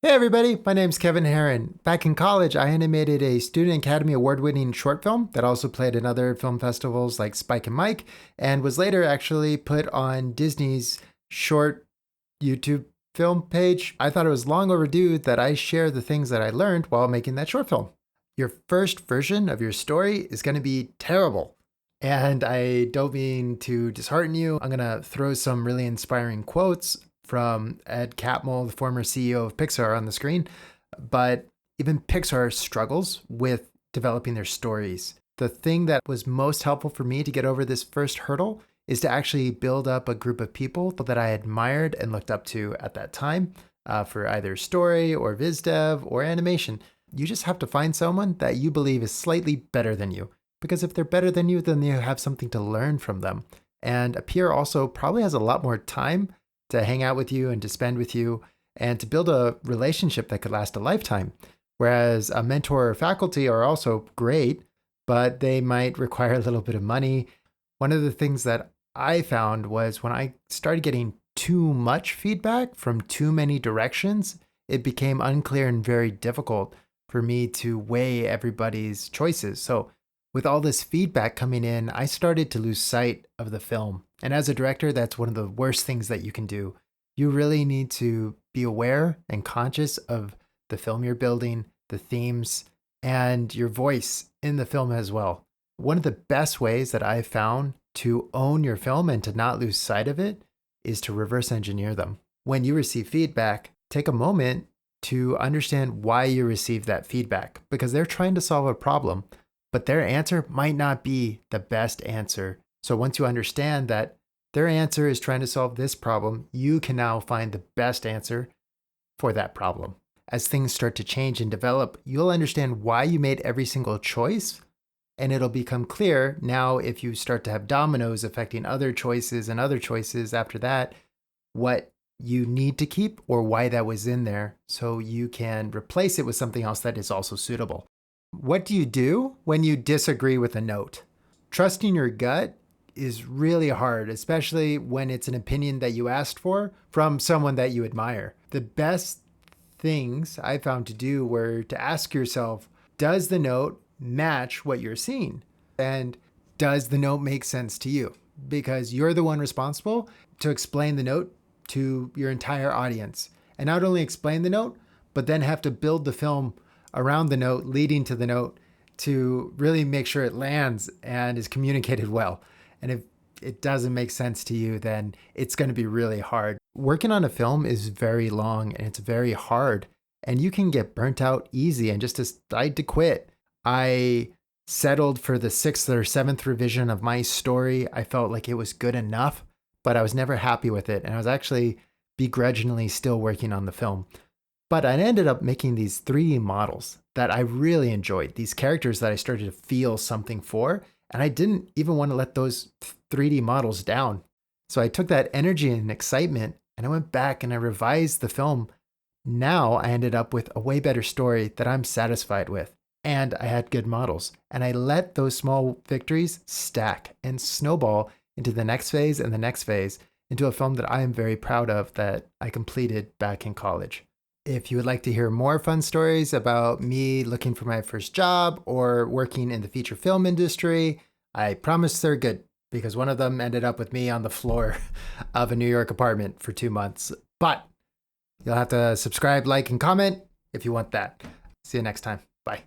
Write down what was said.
Hey everybody, my name's Kevin Herron. Back in college, I animated a Student Academy Award-winning short film that also played in other film festivals like Spike and Mike, and was later actually put on Disney's short YouTube film page. I thought it was long overdue that I share the things that I learned while making that short film. Your first version of your story is going to be terrible. And I don't mean to dishearten you. I'm going to throw some really inspiring quotes from Ed Catmull, the former CEO of Pixar, on the screen. But even Pixar struggles with developing their stories. The thing that was most helpful for me to get over this first hurdle is to actually build up a group of people that I admired and looked up to at that time for either story or viz dev or animation. You just have to find someone that you believe is slightly better than you. Because if they're better than you, then you have something to learn from them. And a peer also probably has a lot more time to hang out with you and to spend with you and to build a relationship that could last a lifetime. Whereas a mentor or faculty are also great, but they might require a little bit of money. One of the things that I found was when I started getting too much feedback from too many directions, it became unclear and very difficult for me to weigh everybody's choices. So with all this feedback coming in, I started to lose sight of the film. And as a director, that's one of the worst things that you can do. You really need to be aware and conscious of the film you're building, the themes, and your voice in the film as well. One of the best ways that I've found to own your film and to not lose sight of it is to reverse engineer them. When you receive feedback, take a moment to understand why you received that feedback, because they're trying to solve a problem, but their answer might not be the best answer. So once you understand that their answer is trying to solve this problem, you can now find the best answer for that problem. As things start to change and develop, you'll understand why you made every single choice, and it'll become clear now if you start to have dominoes affecting other choices and other choices after that, what you need to keep or why that was in there so you can replace it with something else that is also suitable. What do you do when you disagree with a note? Trusting your gut is really hard, especially when it's an opinion that you asked for from someone that you admire. The best things I found to do were to ask yourself, does the note match what you're seeing? And does the note make sense to you? Because you're the one responsible to explain the note to your entire audience. And not only explain the note, but then have to build the film around the note, leading to the note, to really make sure it lands and is communicated well. And if it doesn't make sense to you, then it's going to be really hard. Working on a film is very long and it's very hard, and you can get burnt out easy and just decide to quit. I settled for the 6th or 7th revision of my story. I felt like it was good enough, but I was never happy with it. And I was actually begrudgingly still working on the film. But I ended up making these 3D models that I really enjoyed, these characters that I started to feel something for, and I didn't even want to let those 3D models down. So I took that energy and excitement and I went back and I revised the film. Now I ended up with a way better story that I'm satisfied with, and I had good models. And I let those small victories stack and snowball into the next phase and the next phase into a film that I am very proud of that I completed back in college. If you would like to hear more fun stories about me looking for my first job or working in the feature film industry, I promise they're good, because one of them ended up with me on the floor of a New York apartment for 2 months. But you'll have to subscribe, like, and comment if you want that. See you next time. Bye.